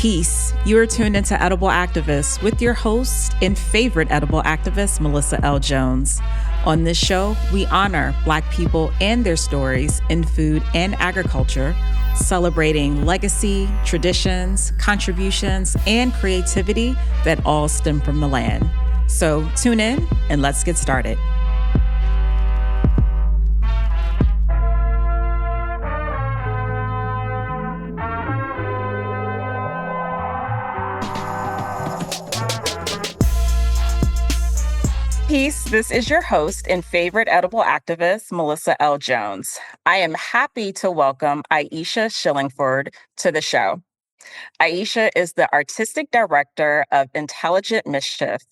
Peace. You are tuned into Edible Activists with your host and favorite edible activist, Melissa L. Jones. On this show, we honor Black people and their stories in food and agriculture, celebrating legacy, traditions, contributions, and creativity that all stem from the land. So tune in and let's get started. Peace. This is your host and favorite edible activist, Melissa L. Jones. I am happy to welcome Aisha Shillingford to the show. Aisha is the artistic director of Intelligent Mischief,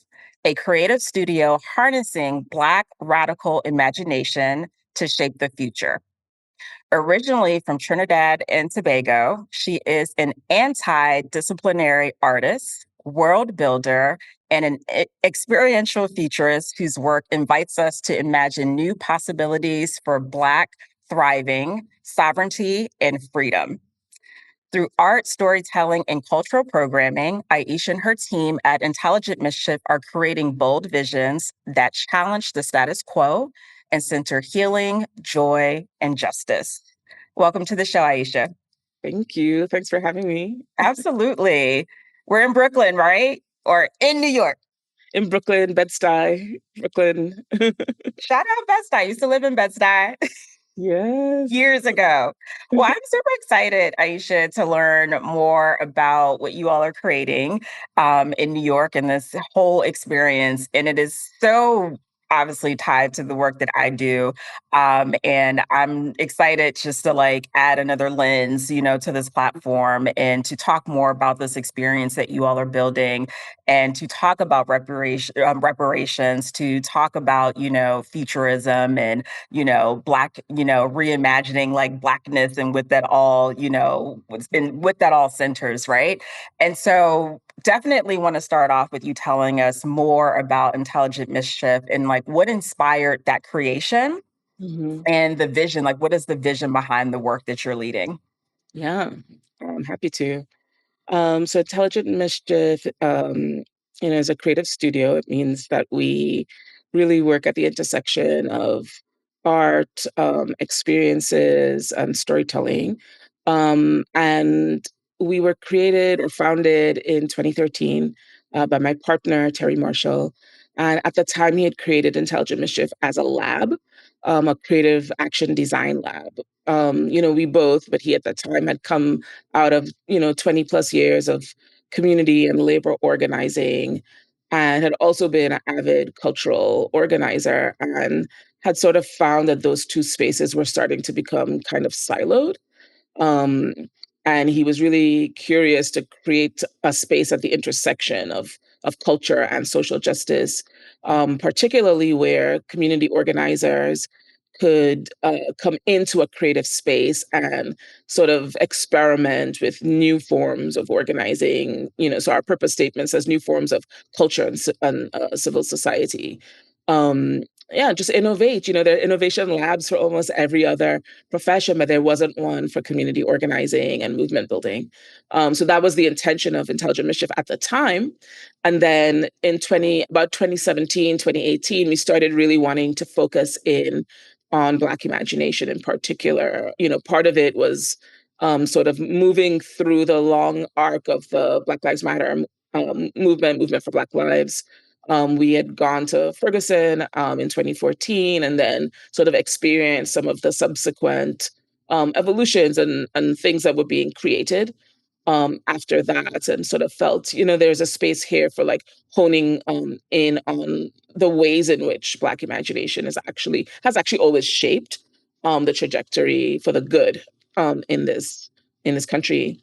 a creative studio harnessing Black radical imagination to shape the future. Originally from Trinidad and Tobago, she is an anti-disciplinary artist, world builder, and an experiential futurist whose work invites us to imagine new possibilities for Black thriving, sovereignty, and freedom. Through art, storytelling, and cultural programming, Aisha and her team at Intelligent Mischief are creating bold visions that challenge the status quo and center healing, joy, and justice. Welcome to the show, Aisha. Thank you. Thanks for having me. Absolutely. We're in Brooklyn, right? Or in New York? In Brooklyn, Bed-Stuy, Brooklyn. Shout out Bed-Stuy. I used to live in Bed-Stuy. Yes. Years ago. Well, I'm super excited, Aisha, to learn more about what you all are creating in New York and this whole experience. And it is so obviously tied to the work that I do. And I'm excited just to add another lens, to this platform and to talk more about this experience that you all are building and to talk about reparations, to talk about, futurism and Black, reimagining Blackness and what that all, what that all centers, right? And so definitely want to start off with you telling us more about Intelligent Mischief and what inspired that creation and the vision, what is the vision behind the work that you're leading? Yeah, I'm happy to. So Intelligent Mischief, is a creative studio. It means that we really work at the intersection of art, experiences, and storytelling. And we were created or founded in 2013 by my partner, Terry Marshall. And at the time, he had created Intelligent Mischief as a lab, a creative action design lab. We both, but he at the time had come out of 20 plus years of community and labor organizing, and had also been an avid cultural organizer, and had sort of found that those two spaces were starting to become kind of siloed. um, and he was really curious to create a space at the intersection of culture and social justice, particularly where community organizers could come into a creative space and sort of experiment with new forms of organizing. So our purpose statement says new forms of culture and civil society. Just innovate. There are innovation labs for almost every other profession, but there wasn't one for community organizing and movement building. So that was the intention of Intelligent Mischief at the time. And then in about 2017, 2018, we started really wanting to focus in on Black imagination in particular. Part of it was sort of moving through the long arc of the Black Lives Matter movement for Black lives. We had gone to Ferguson in 2014 and then sort of experienced some of the subsequent evolutions and things that were being created after that, and sort of felt, there's a space here for honing in on the ways in which Black imagination has actually always shaped the trajectory for the good in this country.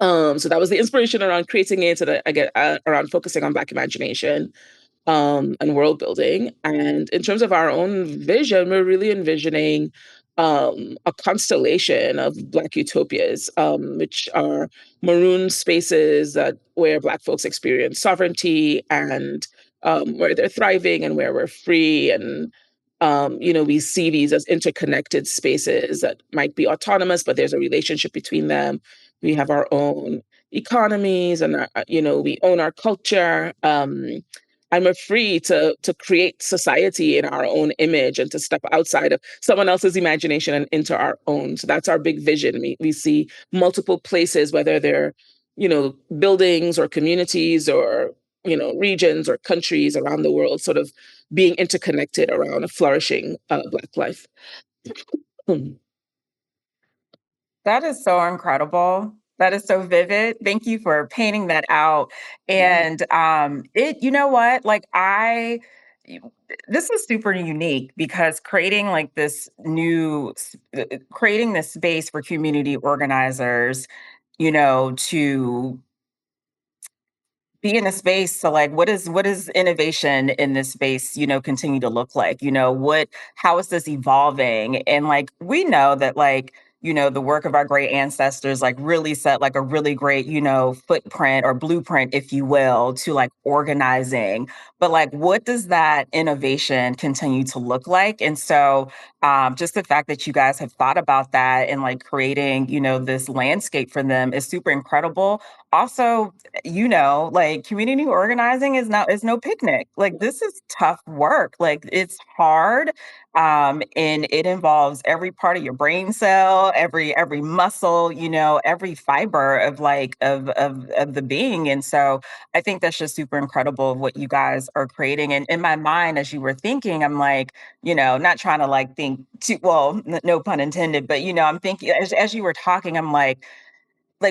So that was the inspiration around creating it, so that I get around focusing on Black imagination and world building. And in terms of our own vision, we're really envisioning a constellation of Black utopias, which are maroon spaces where Black folks experience sovereignty and where they're thriving and where we're free. And we see these as interconnected spaces that might be autonomous, but there's a relationship between them. We have our own economies, and we own our culture. And we're free to create society in our own image and to step outside of someone else's imagination and into our own. So that's our big vision. We see multiple places, whether they're, buildings or communities or, regions or countries around the world, sort of being interconnected around a flourishing Black life. Hmm. That is so incredible. That is so vivid. Thank you for painting that out. And it, you know what? Like y- this is super unique because creating like this creating this space for community organizers, to be in a space. So like what is innovation in this space, continue to look like? How is this evolving? And like we know that like, the work of our great ancestors like really set like a really great, footprint or blueprint, if you will, to like organizing. But like what does that innovation continue to look like? And so just the fact that you guys have thought about that and like creating, this landscape for them is super incredible. Also, like community organizing is no picnic. Like this is tough work. Like it's hard. And it involves every part of your brain cell, every muscle, every fiber of like of the being. And so I think that's just super incredible what you guys are creating. And in my mind, as you were thinking, I'm like, not trying to like think too well, no pun intended, but I'm thinking as you were talking, I'm like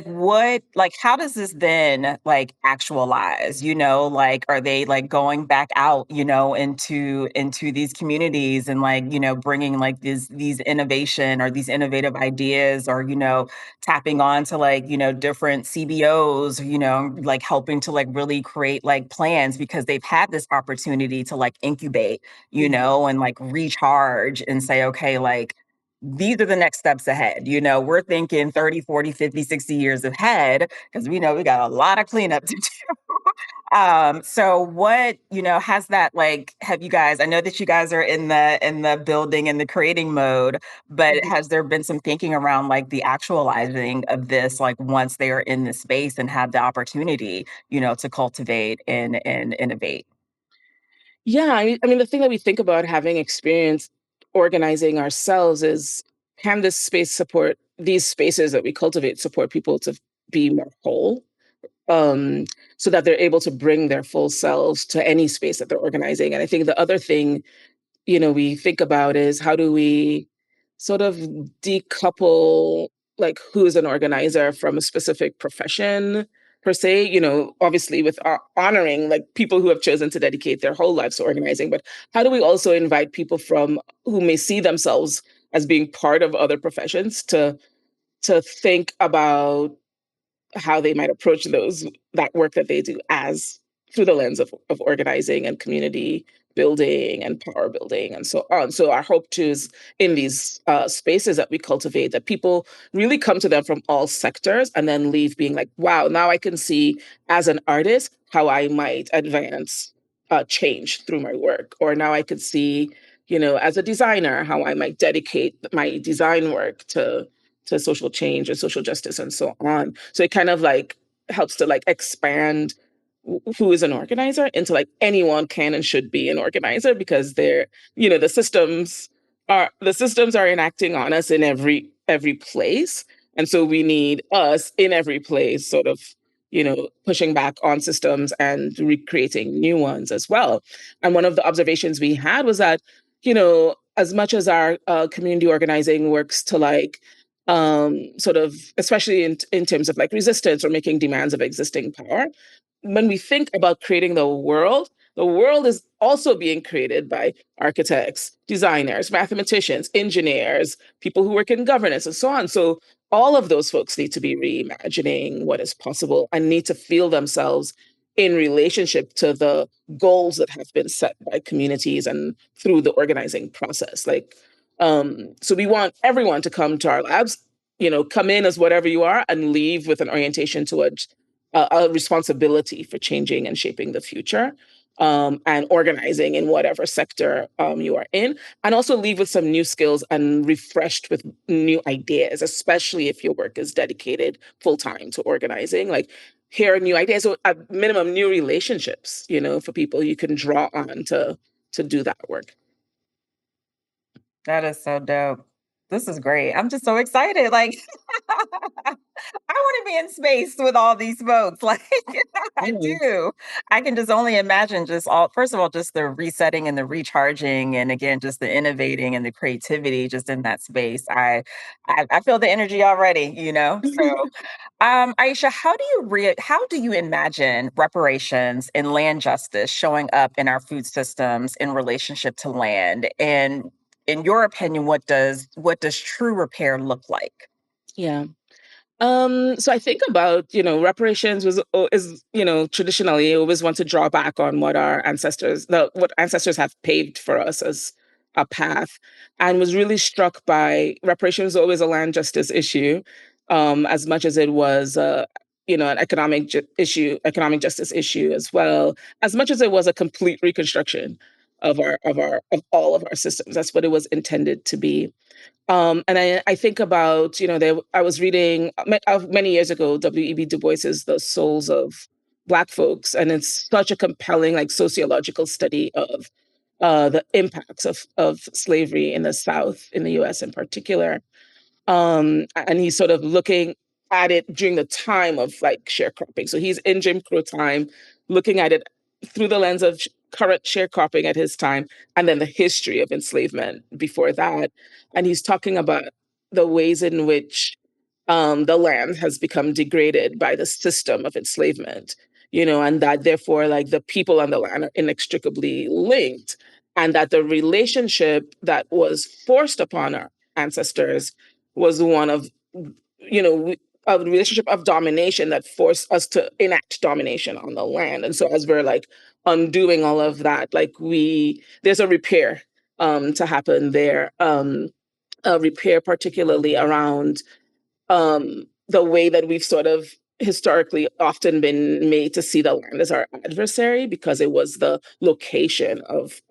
what like how does this then like actualize, like are they like going back out, into these communities and like, bringing like these innovation or these innovative ideas or, tapping on to like, different CBOs, like helping to like really create like plans because they've had this opportunity to like incubate, and like recharge and say, okay, like these are the next steps ahead. We're thinking 30, 40, 50, 60 years ahead because we know we got a lot of cleanup to do. So what, has that like have you guys, I know that you guys are in the building and the creating mode, but Mhm. has there been some thinking around like the actualizing of this, like once they are in the space and have the opportunity, to cultivate and innovate? Yeah, I mean, the thing that we think about having experience organizing ourselves is, can this space support these spaces that we cultivate support people to be more whole, um, so that they're able to bring their full selves to any space that they're organizing. And I think the other thing, we think about is, how do we sort of decouple like who's an organizer from a specific profession per se, obviously with honoring like people who have chosen to dedicate their whole lives to organizing, but how do we also invite people from who may see themselves as being part of other professions to think about how they might approach that work that they do as through the lens of organizing and community building and power building and so on. So our hope too is, in these spaces that we cultivate, that people really come to them from all sectors and then leave being like, wow, now I can see as an artist how I might advance change through my work, or now I could see, as a designer, how I might dedicate my design work to social change and social justice and so on. So it kind of like helps to like expand who is an organizer into like anyone can and should be an organizer, because they're, the systems are enacting on us in every place. And so we need us in every place, sort of, pushing back on systems and recreating new ones as well. And one of the observations we had was that, as much as our community organizing works to like sort of, especially in terms of like resistance or making demands of existing power, when we think about creating the world is also being created by architects, designers, mathematicians, engineers, people who work in governance, and so on. So all of those folks need to be reimagining what is possible and need to feel themselves in relationship to the goals that have been set by communities and through the organizing process. Like, so we want everyone to come to our labs, come in as whatever you are and leave with an orientation towards a responsibility for changing and shaping the future. and organizing in whatever sector you are in, and also leave with some new skills and refreshed with new ideas, especially if your work is dedicated full time to organizing. Like, here are new ideas, so at minimum, new relationships, for people you can draw on to do that work. That is so dope. This is great. I'm just so excited. Like, I want to be in space with all these folks. Like, I Yes. do. I can just only imagine just first of all, just the resetting and the recharging, and again, just the innovating and the creativity just in that space. I feel the energy already, So, Aisha, how do you imagine reparations and land justice showing up in our food systems in relationship to land? And in your opinion, what does true repair look like? Yeah. So I think about, reparations is, traditionally always want to draw back on what ancestors have paved for us as a path, and was really struck by reparations was always a land justice issue, as much as it was, an economic justice issue as well, as much as it was a complete reconstruction of all of our systems. That's what it was intended to be. And I think about, I was reading many years ago, W.E.B. Du Bois's The Souls of Black Folks, and it's such a compelling, like, sociological study of the impacts of slavery in the South, in the US in particular. And he's sort of looking at it during the time of, like, sharecropping. So he's in Jim Crow time, looking at it through the lens of current sharecropping at his time, and then the history of enslavement before that. And he's talking about the ways in which the land has become degraded by the system of enslavement, and that therefore, like, the people on the land are inextricably linked, and that the relationship that was forced upon our ancestors was one of, a relationship of domination that forced us to enact domination on the land. And so as we're, like, undoing all of that, like, there's a repair to happen there. A repair particularly around the way that we've sort of historically often been made to see the land as our adversary, because it was the location of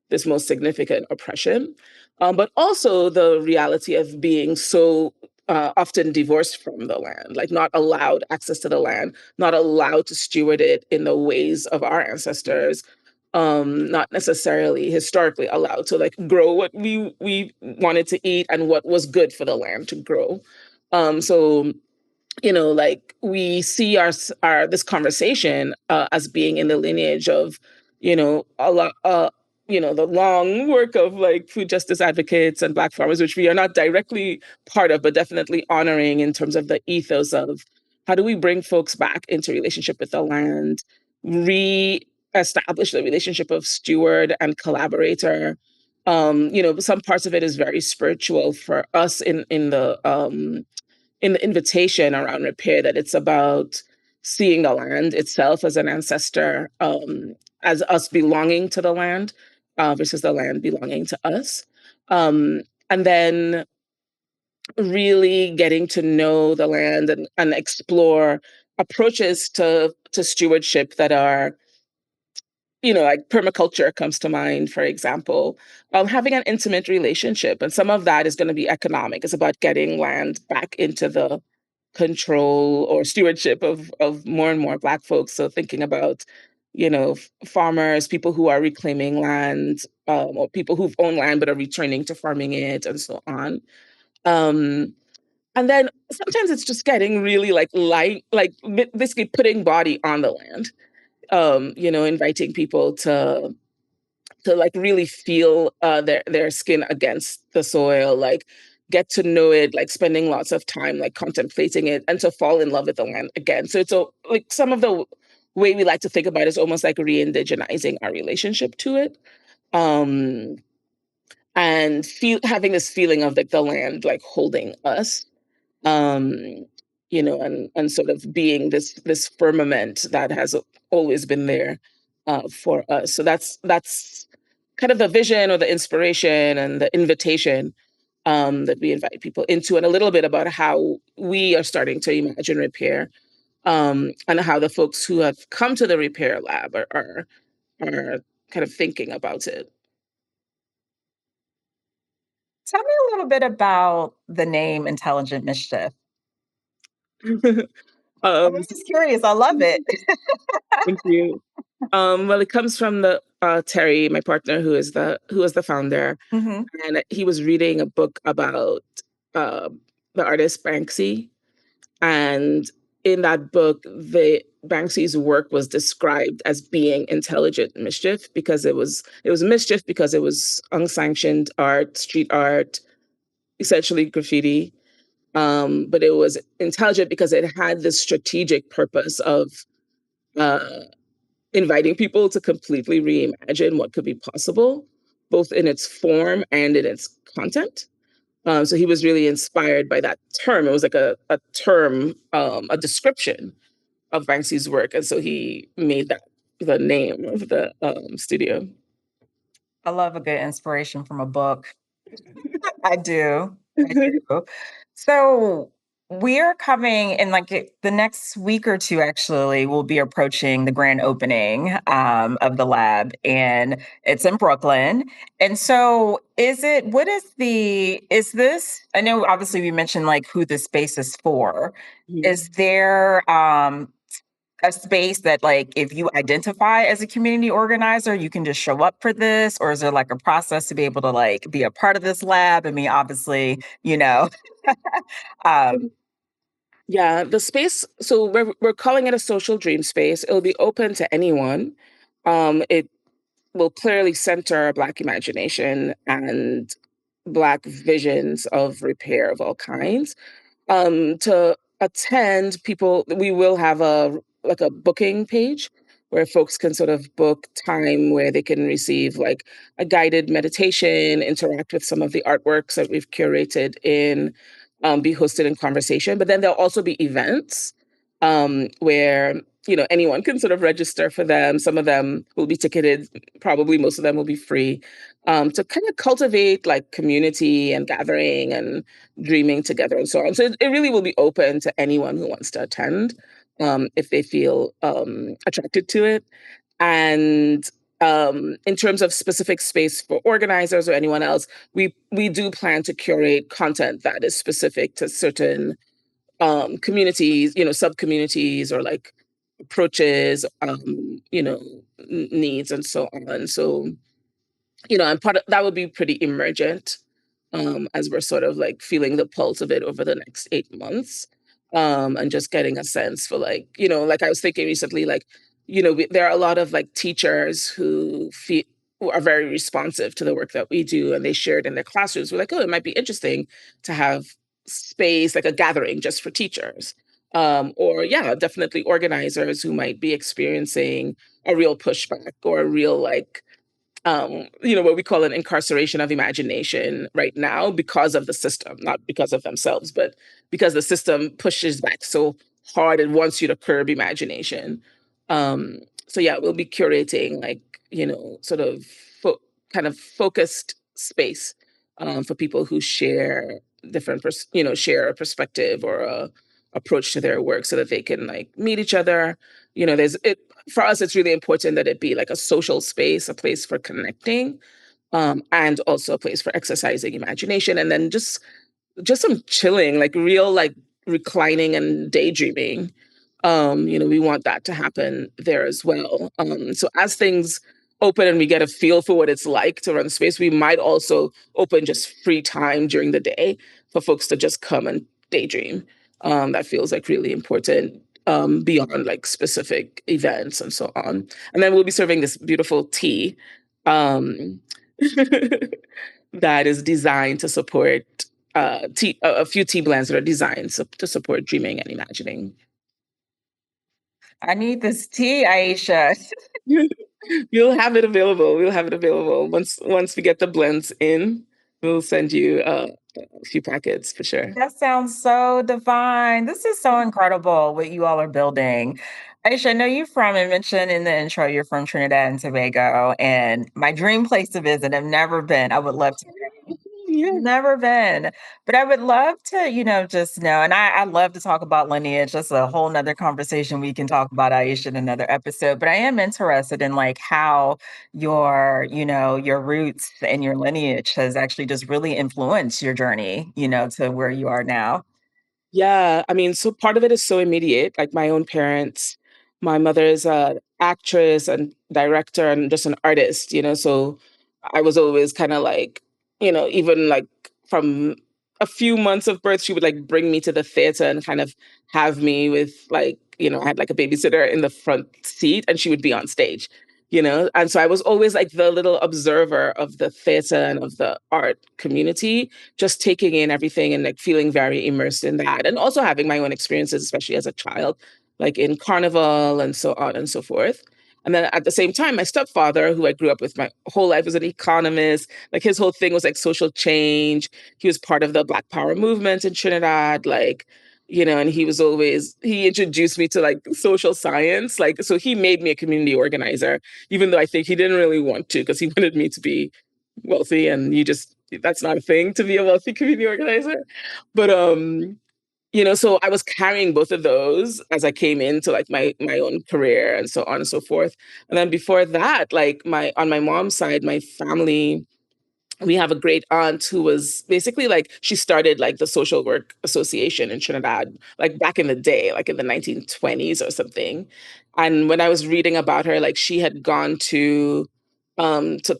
this most significant oppression, but also the reality of being so often divorced from the land, like, not allowed access to the land, not allowed to steward it in the ways of our ancestors, not necessarily historically allowed to, like, grow what we wanted to eat and what was good for the land to grow. So, like, we see our this conversation as being in the lineage of, a lot, the long work of, like, food justice advocates and Black farmers, which we are not directly part of, but definitely honoring in terms of the ethos of how do we bring folks back into relationship with the land, re-establish the relationship of steward and collaborator. Some parts of it is very spiritual for us in the invitation around repair, that it's about seeing the land itself as an ancestor, as us belonging to the land, versus the land belonging to us. And then really getting to know the land and explore approaches to stewardship that are, like, permaculture comes to mind, for example, having an intimate relationship. And some of that is going to be economic. It's about getting land back into the control or stewardship of more and more Black folks. So thinking about, farmers, people who are reclaiming land, or people who've owned land but are returning to farming it, and so on. Um, and then sometimes it's just getting really, like, basically putting body on the land, inviting people to, like, really feel their skin against the soil, like, get to know it, like, spending lots of time, like, contemplating it, and to fall in love with the land again. So it's like, some of the way we like to think about it is almost like re-indigenizing our relationship to it, um, and having this feeling of, like, the land, like, holding us, um, and sort of being this firmament that has always been there for us. So that's kind of the vision or the inspiration and the invitation that we invite people into, and a little bit about how we are starting to imagine repair, and how the folks who have come to the repair lab are are kind of thinking about it. Tell me a little bit about the name Intelligent Mischief. I'm um, just curious. I love it. Thank you. Well, it comes from the Terry, my partner, who is the founder, Hmm. and he was reading a book about uh, the artist Banksy, and in that book, the Banksy's work was described as being intelligent mischief because it was mischief because it was unsanctioned art, street art, essentially graffiti. But it was intelligent because it had this strategic purpose of uh, inviting people to completely reimagine what could be possible, both in its form and in its content. So he was really inspired by that term. It was like a term, a description of Banksy's work. And so he made that the name of the studio. I love a good inspiration from a book. I do. I do. So we're coming in like the next week or two, actually, we'll be approaching the grand opening of the lab, and it's in Brooklyn. And so is this, I know obviously we mentioned like who the space is for. Is Mhm. there a space that like if you identify as a community organizer you can just show up for this, or is there like a process to be able to like be a part of this lab? I mean, obviously, um Yeah, the space. So we're calling it a social dream space. It'll be open to anyone. It will clearly center Black imagination and Black visions of repair of all kinds. To attend, people, we will have a booking page where folks can sort of book time where they can receive like a guided meditation, interact with some of the artworks that we've curated in, be hosted in conversation. But then there'll also be events where anyone can sort of register for them. Some of them will be ticketed, probably most of them will be free, to kind of cultivate like community and gathering and dreaming together and so on. So it really will be open to anyone who wants to attend, if they feel attracted to it. And in terms of specific space for organizers or anyone else, we do plan to curate content that is specific to certain communities, sub communities or like approaches, needs and so on. So and part of that would be pretty emergent, as we're sort of like feeling the pulse of it over the next 8 months, and just getting a sense for like, like I was thinking recently, like, there are a lot of like teachers who are very responsive to the work that we do, and they share it in their classrooms. We're like, oh, it might be interesting to have space, like a gathering just for teachers. Or yeah, definitely organizers who might be experiencing a real pushback or a real like what we call an incarceration of imagination right now because of the system, not because of themselves, but because the system pushes back so hard and wants you to curb imagination. Um, so yeah, we'll be curating like, sort of kind of focused space for people who share share a perspective or a approach to their work so that they can like meet each other. There's it For us, it's really important that it be like a social space, a place for connecting, and also a place for exercising imagination, and then just some chilling, like real like reclining and daydreaming. We want that to happen there as well. So as things open and we get a feel for what it's like to run the space, we might also open just free time during the day for folks to just come and daydream. That feels like really important, beyond like specific events and so on. And then we'll be serving this beautiful tea, um, that is designed to support a few tea blends that are designed to support dreaming and imagining. I need this tea, Aisha. You'll have it available. We'll have it available once we get the blends in. We'll send you a few packets for sure. That sounds so divine. This is so incredible what you all are building. Aisha, I know you from, and mentioned in the intro, you're from Trinidad and Tobago, and my dream place to visit, I've never been. I would love to. Yeah. Never been, but I would love to, just know. And I love to talk about lineage. That's a whole nother conversation we can talk about, Aisha, in another episode. But I am interested in like how your roots and your lineage has actually just really influenced your journey, to where you are now. Yeah, I mean, so part of it is so immediate, like my own parents. My mother is a actress and director and just an artist, so I was always kind of like, even like from a few months of birth, she would like bring me to the theater and kind of have me with like, I had like a babysitter in the front seat and she would be on stage, and so I was always like the little observer of the theater and of the art community, just taking in everything and like feeling very immersed in that. And also having my own experiences, especially as a child, like in carnival and so on and so forth. And then at the same time, my stepfather, who I grew up with my whole life, was an economist. Like his whole thing was like social change. He was part of the Black Power movement in Trinidad. Like, and he introduced me to like social science. Like, so he made me a community organizer, even though I think he didn't really want to because he wanted me to be wealthy and that's not a thing to be a wealthy community organizer. But so I was carrying both of those as I came into like my own career and so on and so forth. And then before that, like my on my mom's side, my family, we have a great aunt who was basically like she started like the social work association in Trinidad like back in the day, like in the 1920s or something. And when I was reading about her, like she had gone to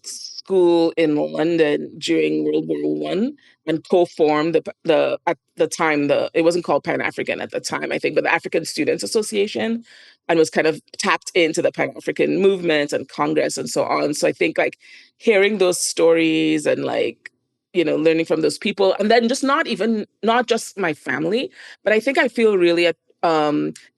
school in London during World War One and co-formed the at the time the it wasn't called Pan African at the time, I think, but the African Students Association, and was kind of tapped into the Pan African movement and Congress and so on. So I think like hearing those stories and like learning from those people, and then just not just my family, but I think I feel really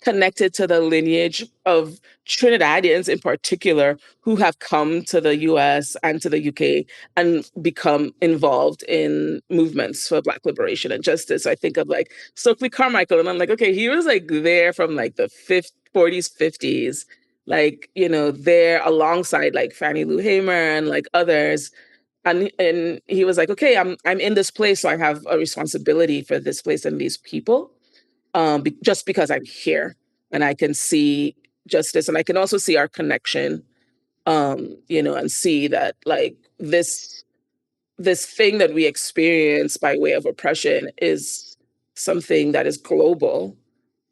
connected to the lineage of Trinidadians in particular who have come to the US and to the UK and become involved in movements for Black liberation and justice. So I think of like Stokely Carmichael, and I'm like, okay, he was like there from like the 40s, 50s, like, there alongside like Fannie Lou Hamer and like others. And he was like, okay, I'm in this place, so I have a responsibility for this place and these people, just because I'm here and I can see justice and I can also see our connection, and see that like this thing that we experience by way of oppression is something that is global,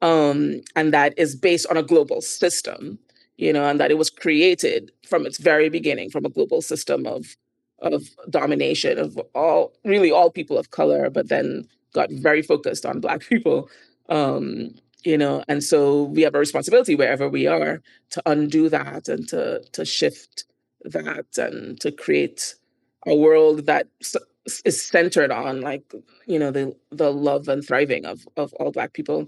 and that is based on a global system, and that it was created from its very beginning from a global system of domination of all people of color, but then got very focused on Black people. And so we have a responsibility wherever we are to undo that and to shift that and to create a world that is centered on like the love and thriving of all Black people.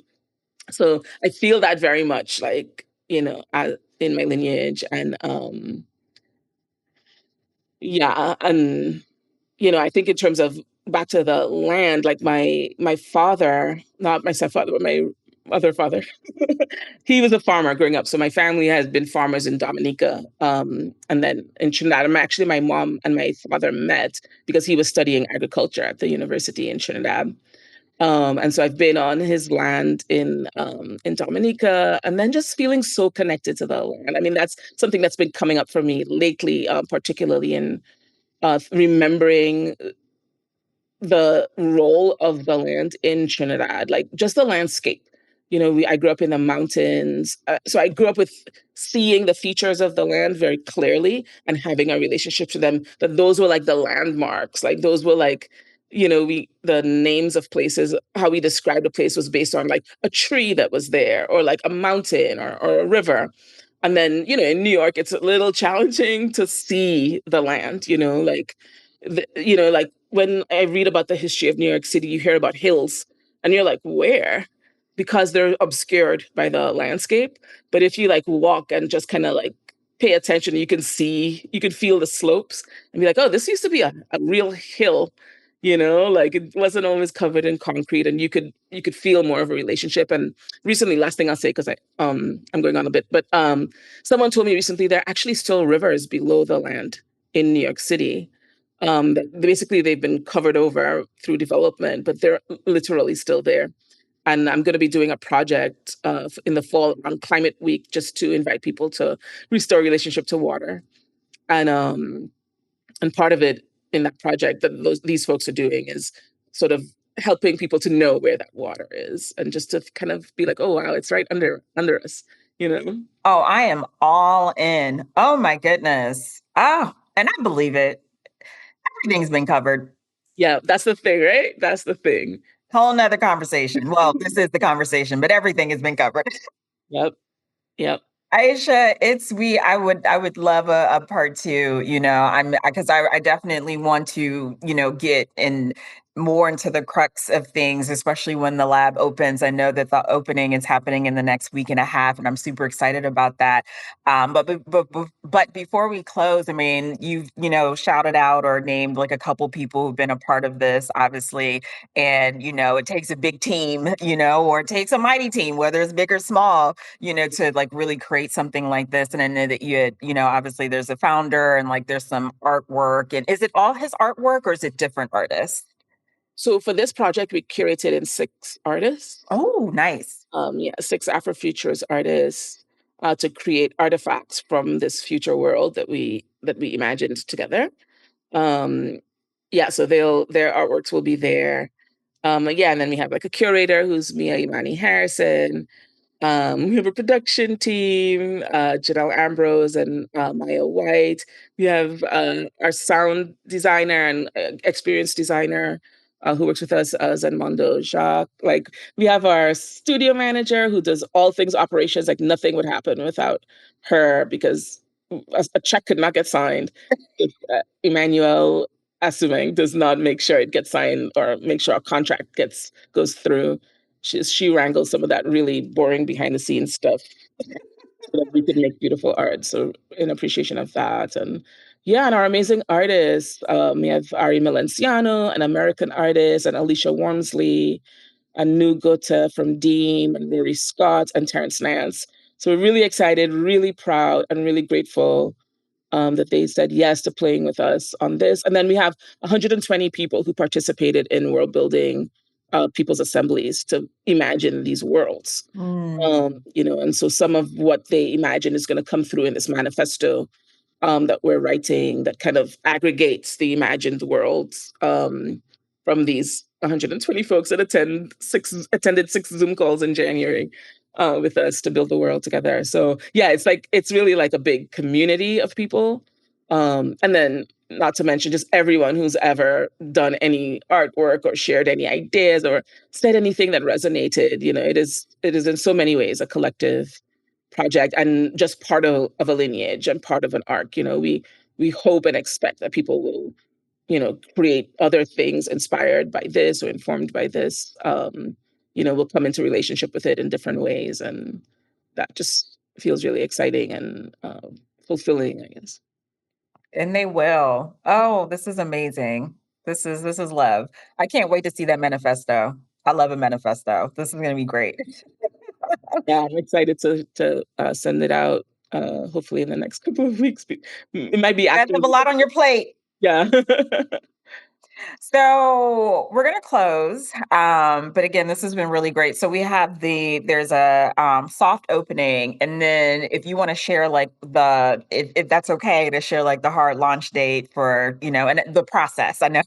So I feel that very much like in my lineage. And yeah, and I think in terms of back to the land, like my father, not my stepfather, but my other father, he was a farmer growing up. So my family has been farmers in Dominica, and then in Trinidad. Actually, my mom and my father met because he was studying agriculture at the university in Trinidad. And so I've been on his land in Dominica, and then just feeling so connected to the land. I mean, that's something that's been coming up for me lately, particularly in remembering the role of the land in Trinidad, like just the landscape. I grew up in the mountains, so I grew up with seeing the features of the land very clearly and having a relationship to them. That those were like the landmarks, like those were like, we the names of places. How we described a place was based on like a tree that was there, or like a mountain, or a river. And then, in New York, it's a little challenging to see the land, like like when I read about the history of New York City, you hear about hills and you're like, where? Because they're obscured by the landscape. But if you like walk and just kind of like pay attention, you can feel the slopes and be like, oh, this used to be a real hill, like it wasn't always covered in concrete, and you could feel more of a relationship. And recently, last thing I'll say, because I'm going on a bit, but someone told me recently there are actually still rivers below the land in New York City, Basically, they've been covered over through development, but they're literally still there. And I'm going to be doing a project in the fall on Climate Week just to invite people to restore relationship to water. And part of it in that project that these folks are doing is sort of helping people to know where that water is and just to kind of be like, oh wow, it's right under us, you know. Oh, I am all in. Oh my goodness. Oh, and I believe it. Everything's been covered. Yeah, that's the thing, right? That's the thing. Whole nother conversation. Well, this is the conversation, but everything has been covered. Yep, yep. Aisha, it's we. I would love a part two. I'm because I definitely want to get in more into the crux of things, especially when the lab opens. I know that the opening is happening in the next week and a half, and I'm super excited about that. But before we close, I mean, you've shouted out or named like a couple people who've been a part of this, obviously, and it takes a big team, or it takes a mighty team, whether it's big or small to like really create something like this. And I know that you had, obviously there's a founder and like there's some artwork. And is it all his artwork or is it different artists? So for this project, we curated in 6 artists. Oh, nice. Yeah, 6 Afro-futurist artists to create artifacts from this future world that we imagined together. Um, yeah, so their artworks will be there. Yeah, and then we have like a curator who's Mia Imani Harrison. We have a production team, Janelle Ambrose and Maya White. We have our sound designer and experience designer who works with us, Zenmondo Jacques. Like, we have our studio manager who does all things operations. Like, nothing would happen without her because a check could not get signed if Emmanuel Assuming does not make sure it gets signed or make sure a contract goes through. She wrangles some of that really boring behind the scenes stuff so that we can make beautiful art. So in appreciation of that. And yeah, and our amazing artists. We have Ari Melenciano, an American artist, and Alicia Wormsley, and Nu Gota from Dean, and Rory Scott, and Terrence Nance. So we're really excited, really proud, and really grateful that they said yes to playing with us on this. And then we have 120 people who participated in world building people's assemblies to imagine these worlds. Mm. And so some of what they imagine is going to come through in this manifesto that we're writing that kind of aggregates the imagined worlds from these 120 folks that attended 6 Zoom calls in January with us to build the world together. So yeah, it's really like a big community of people. And then not to mention just everyone who's ever done any artwork or shared any ideas or said anything that resonated. It is in so many ways a collective project and just part of a lineage and part of an arc. We hope and expect that people will, create other things inspired by this or informed by this. Will come into relationship with it in different ways, and that just feels really exciting and fulfilling, I guess. And they will. Oh, this is amazing. This is love. I can't wait to see that manifesto. I love a manifesto. This is going to be great. Yeah, I'm excited to send it out. Hopefully in the next couple of weeks. It might be You guys after. have a lot on your plate. Yeah. So we're gonna close. But again, this has been really great. So there's a soft opening, and then if you want to share like if that's okay to share like the hard launch date for, and the process. I know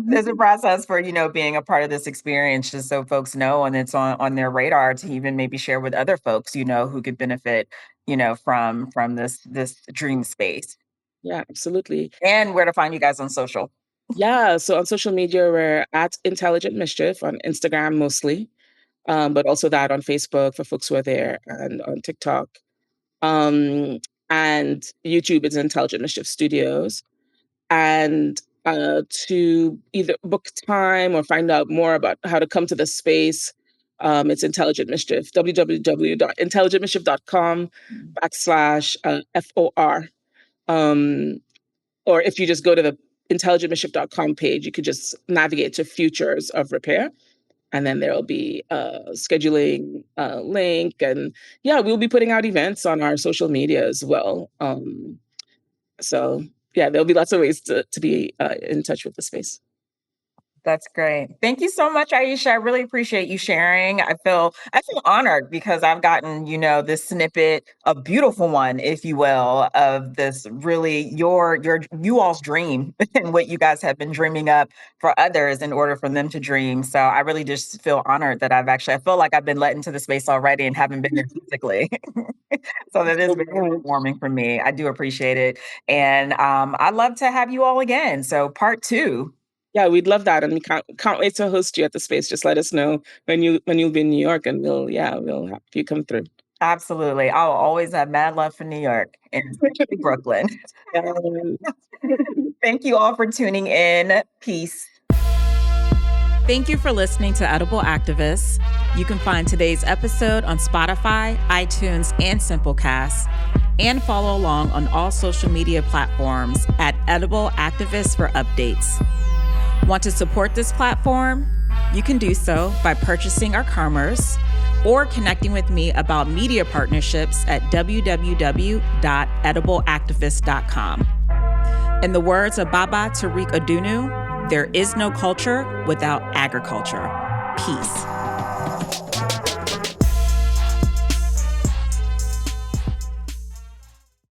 there's a process for, being a part of this experience, just so folks know and it's on their radar to even maybe share with other folks, who could benefit, from this dream space. Yeah, absolutely. And where to find you guys on social. Yeah, so on social media, we're at Intelligent Mischief on Instagram mostly, but also that on Facebook for folks who are there and on TikTok. Um, and YouTube is Intelligent Mischief Studios. And to either book time or find out more about how to come to the space, it's Intelligent Mischief, www.intelligentmischief.com/FOR. Or if you just go to the intelligentmischief.com page, you could just navigate to Futures of Repair. And then there'll be a scheduling link. And yeah, we'll be putting out events on our social media as well. So yeah, there'll be lots of ways to be in touch with the space. That's great. Thank you so much, Aisha. I really appreciate you sharing. I feel honored because I've gotten, this snippet, a beautiful one, if you will, of this really your you all's dream and what you guys have been dreaming up for others in order for them to dream. So I really just feel honored that I feel like I've been let into the space already and haven't been there physically. So that is So, very warming for me. I do appreciate it. And I'd love to have you all again. So part two. yeah, we'd love that, and we can't wait to host you at the space. Just let us know when you'll be in New York, and we'll have you come through. Absolutely. I'll always have mad love for New York and especially Brooklyn. Um, Thank you all for tuning in. Peace. Thank you for listening to Edible Activists. You can find today's episode on Spotify, iTunes, and Simplecast, and follow along on all social media platforms at Edible Activists for updates. Want to support this platform? You can do so by purchasing our commerce or connecting with me about media partnerships at www.edibleactivist.com. In the words of Baba Tariq Adunu, there is no culture without agriculture. Peace.